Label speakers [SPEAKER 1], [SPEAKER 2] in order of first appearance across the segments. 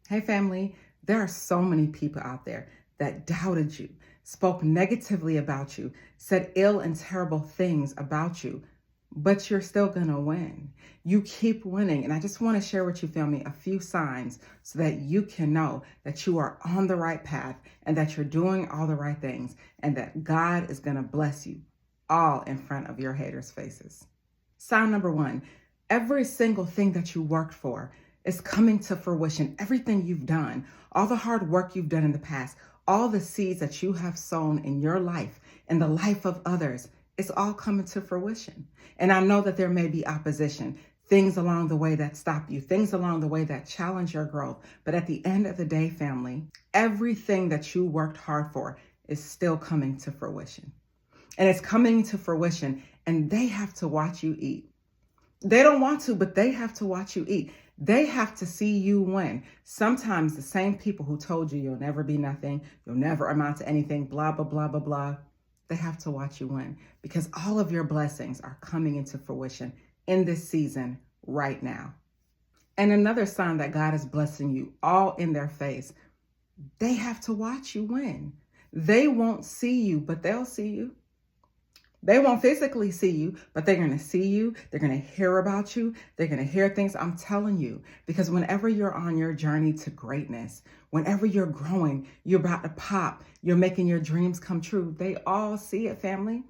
[SPEAKER 1] Hey family, there are so many people out there that doubted you, spoke negatively about you, said ill and terrible things about you, but you're still gonna win. You keep winning. And I just wanna share with you, family, a few signs so that you can know that you are on the right path and that you're doing all the right things and that God is gonna bless you all in front of your haters' faces. Sign number one, every single thing that you worked for is coming to fruition. Everything you've done, all the hard work you've done in the past, all the seeds that you have sown in your life and the life of others, it's all coming to fruition. And I know that there may be opposition, things along the way that stop you, things along the way that challenge your growth. But at the end of the day, family, everything that you worked hard for is still coming to fruition. And it's coming to fruition, and they have to watch you eat. They don't want to, but they have to watch you eat. They have to see you win. Sometimes the same people who told you you'll never be nothing, you'll never amount to anything, blah, blah, blah, blah, blah, they have to watch you win because all of your blessings are coming into fruition in this season right now. And another sign that God is blessing you all in their face, they have to watch you win. They won't see you, but they'll see you. They won't physically see you, but they're going to see you. They're going to hear about you. They're going to hear things. I'm telling you, because whenever you're on your journey to greatness, whenever you're growing, you're about to pop, you're making your dreams come true. They all see it, family.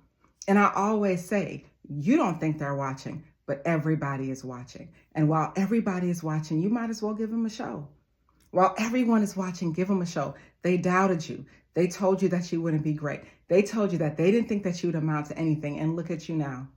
[SPEAKER 1] And I always say, you don't think they're watching, but everybody is watching. And while everybody is watching, you might as well give them a show. While everyone is watching, give them a show. They doubted you. They told you that you wouldn't be great. They told you that they didn't think that you would amount to anything. And look at you now,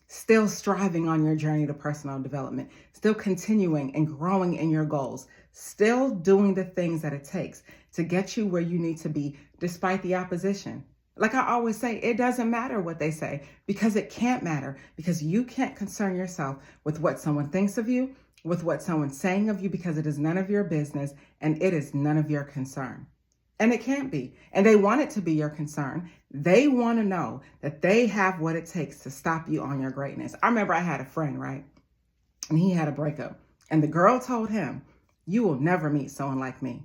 [SPEAKER 1] still striving on your journey to personal development, still continuing and growing in your goals, still doing the things that it takes to get you where you need to be, despite the opposition. Like I always say, it doesn't matter what they say because it can't matter because you can't concern yourself with what someone thinks of you, with what someone's saying of you, because it is none of your business and it is none of your concern. And it can't be. And they want it to be your concern. They want to know that they have what it takes to stop you on your greatness. I remember I had a friend, right? And he had a breakup. And the girl told him, you will never meet someone like me.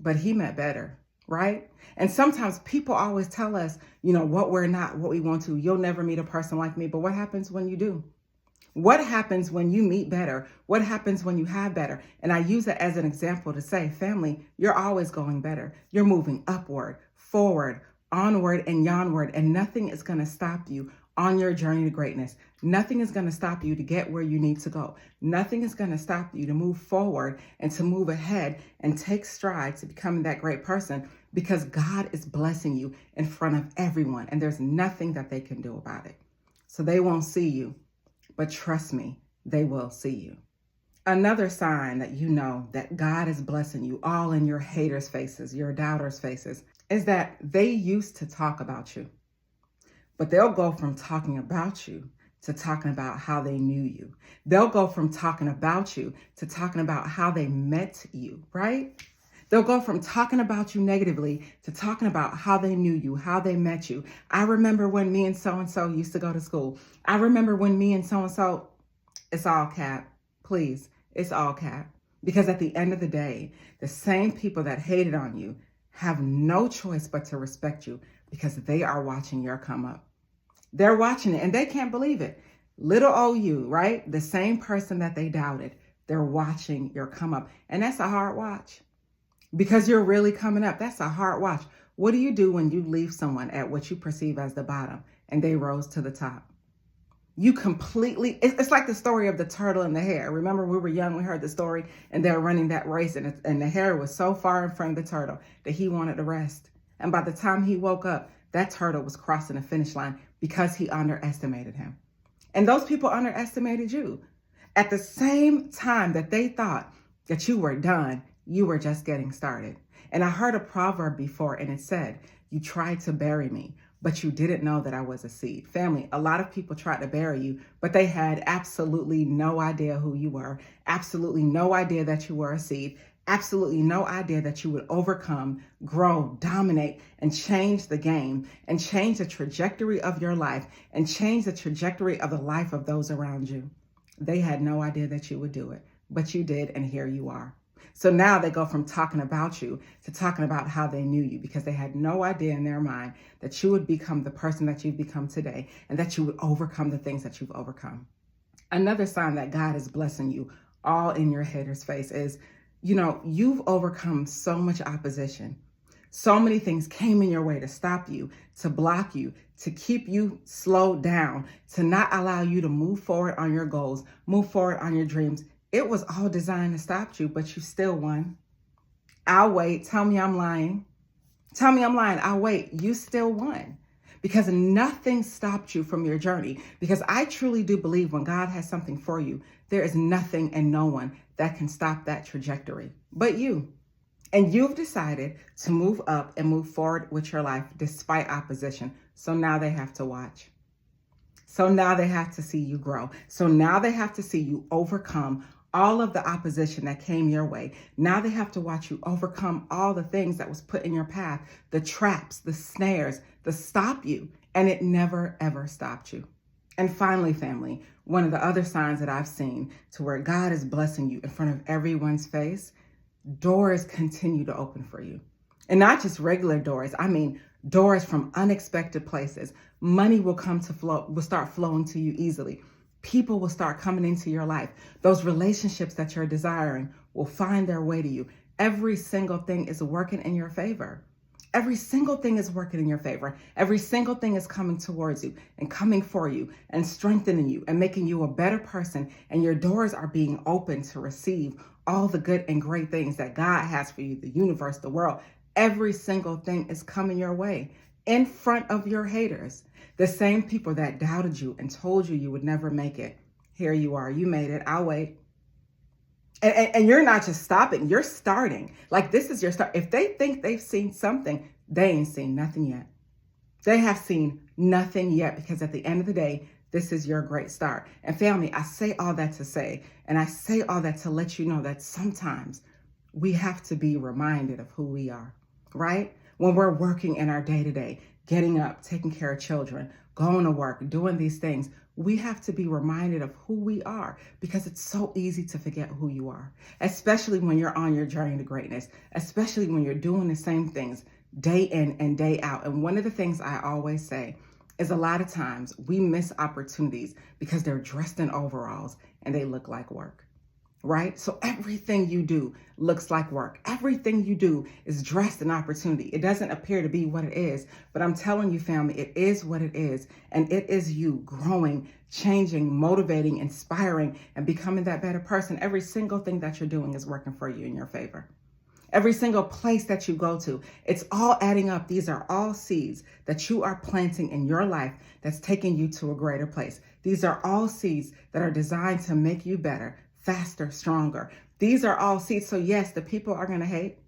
[SPEAKER 1] But he met better, right? And sometimes people always tell us, what we're not, what we want to. You'll never meet a person like me. But what happens when you do? What happens when you meet better? What happens when you have better? And I use it as an example to say, family, you're always going better. You're moving upward, forward, onward, and yonward, and nothing is going to stop you on your journey to greatness. Nothing is going to stop you to get where you need to go. Nothing is going to stop you to move forward and to move ahead and take strides to becoming that great person because God is blessing you in front of everyone, and there's nothing that they can do about it. So they won't see you. But trust me, they will see you. Another sign that you know that God is blessing you all in your haters' faces, your doubters' faces, is that they used to talk about you. But they'll go from talking about you to talking about how they knew you. They'll go from talking about you to talking about how they met you, right? They'll go from talking about you negatively to talking about how they knew you, how they met you. I remember when me and so-and-so used to go to school. I remember when me and so-and-so, it's all cap. Please, it's all cap. Because at the end of the day, the same people that hated on you have no choice but to respect you because they are watching your come up. They're watching it and they can't believe it. Little old you, right? The same person that they doubted, they're watching your come up. And that's a hard watch. Because you're really coming up. That's a hard watch. What do you do when you leave someone at what you perceive as the bottom and they rose to the top? You completely, it's like the story of the turtle and the hare. Remember we were young, we heard the story and they're running that race and the hare was so far in front of the turtle that he wanted to rest. And by the time he woke up, that turtle was crossing the finish line because he underestimated him. And those people underestimated you. At the same time that they thought that you were done, you were just getting started. And I heard a proverb before and it said, you tried to bury me, but you didn't know that I was a seed. Family, a lot of people tried to bury you, but they had absolutely no idea who you were, absolutely no idea that you were a seed, absolutely no idea that you would overcome, grow, dominate, and change the game, and change the trajectory of your life, and change the trajectory of the life of those around you. They had no idea that you would do it, but you did, and here you are. So now they go from talking about you to talking about how they knew you, because they had no idea in their mind that you would become the person that you've become today, and that you would overcome the things that you've overcome. Another sign that God is blessing you all in your haters' face is, you've overcome so much opposition. So many things came in your way to stop you, to block you, to keep you slowed down, to not allow you to move forward on your goals, move forward on your dreams. It was all designed to stop you, but you still won. I'll wait. Tell me I'm lying. Tell me I'm lying. I'll wait. You still won, because nothing stopped you from your journey. Because I truly do believe when God has something for you, there is nothing and no one that can stop that trajectory but you. And you've decided to move up and move forward with your life despite opposition. So now they have to watch. So now they have to see you grow. So now they have to see you overcome all of the opposition that came your way. Now they have to watch you overcome all the things that was put in your path, the traps, the snares, the stop you. And it never, ever stopped you. And finally, family, one of the other signs that I've seen to where God is blessing you in front of everyone's face, doors continue to open for you. And not just regular doors. I mean, doors from unexpected places. Money will start flowing to you easily. People will start coming into your life. Those relationships that you're desiring will find their way to you. Every single thing is working in your favor. Every single thing is working in your favor. Every single thing is coming towards you and coming for you and strengthening you and making you a better person. And your doors are being open to receive all the good and great things that God has for you, the universe, the world. Every single thing is coming your way in front of your haters. The same people that doubted you and told you you would never make it. Here you are. You made it. I'll wait. And you're not just stopping. You're starting. Like, this is your start. If they think they've seen something, they ain't seen nothing yet. They have seen nothing yet, because at the end of the day, this is your great start. And family, I say all that to say, and I say all that to let you know that sometimes we have to be reminded of who we are, right? When we're working in our day-to-day, getting up, taking care of children, going to work, doing these things, we have to be reminded of who we are, because it's so easy to forget who you are, especially when you're on your journey to greatness, especially when you're doing the same things day in and day out. And one of the things I always say is, a lot of times we miss opportunities because they're dressed in overalls and they look like work. Right? So everything you do looks like work. Everything you do is dressed in opportunity. It doesn't appear to be what it is, but I'm telling you, family, it is what it is. And it is you growing, changing, motivating, inspiring, and becoming that better person. Every single thing that you're doing is working for you in your favor. Every single place that you go to, it's all adding up. These are all seeds that you are planting in your life that's taking you to a greater place. These are all seeds that are designed to make you better, faster, stronger. These are all seeds. So yes, the people are going to hate.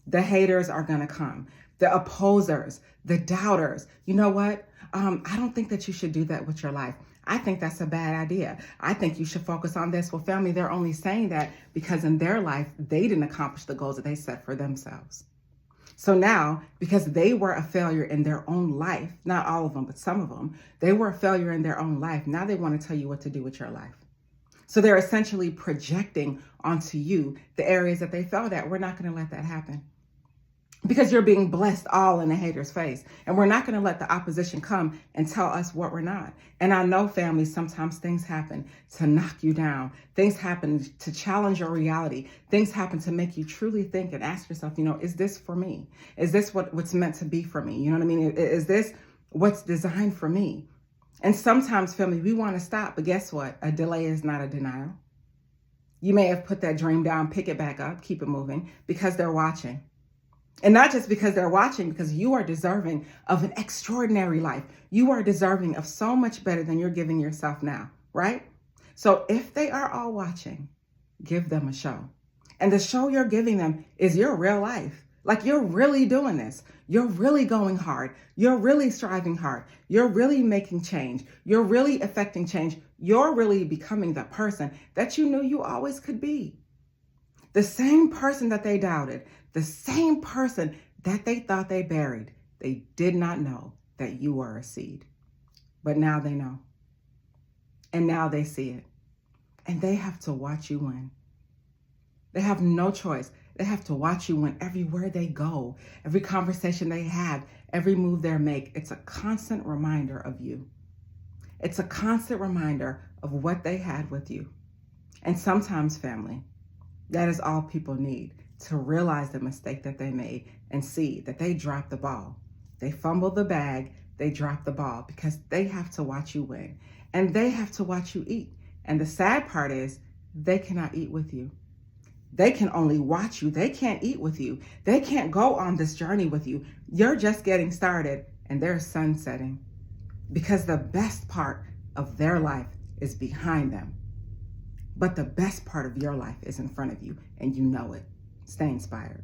[SPEAKER 1] The haters are going to come. The opposers, the doubters. You know what? I don't think that you should do that with your life. I think that's a bad idea. I think you should focus on this. Well, family, they're only saying that because in their life, they didn't accomplish the goals that they set for themselves. So now, because they were a failure in their own life, not all of them, but some of them, they were a failure in their own life. Now they want to tell you what to do with your life. So they're essentially projecting onto you the areas that they failed at. We're not going to let that happen, because you're being blessed all in the hater's face. And we're not going to let the opposition come and tell us what we're not. And I know, family, sometimes things happen to knock you down. Things happen to challenge your reality. Things happen to make you truly think and ask yourself, is this for me? Is this what's meant to be for me? You know what I mean? Is this what's designed for me? And sometimes, family, we want to stop, but guess what? A delay is not a denial. You may have put that dream down, pick it back up, keep it moving, because they're watching. And not just because they're watching, because you are deserving of an extraordinary life. You are deserving of so much better than you're giving yourself now, right? So if they are all watching, give them a show. And the show you're giving them is your real life. Like, you're really doing this. You're really going hard. You're really striving hard. You're really making change. You're really affecting change. You're really becoming the person that you knew you always could be. The same person that they doubted, the same person that they thought they buried, they did not know that you were a seed. But now they know. And now they see it. And they have to watch you win. They have no choice. They have to watch you win everywhere they go, every conversation they have, every move they make. It's a constant reminder of you. It's a constant reminder of what they had with you. And sometimes, family, that is all people need to realize the mistake that they made and see that they dropped the ball. They fumbled the bag, they dropped the ball because they have to watch you win and they have to watch you eat. And the sad part is they cannot eat with you. They can only watch you. They can't eat with you. They can't go on this journey with you. You're just getting started and they're sunsetting because the best part of their life is behind them. But the best part of your life is in front of you and you know it. Stay inspired.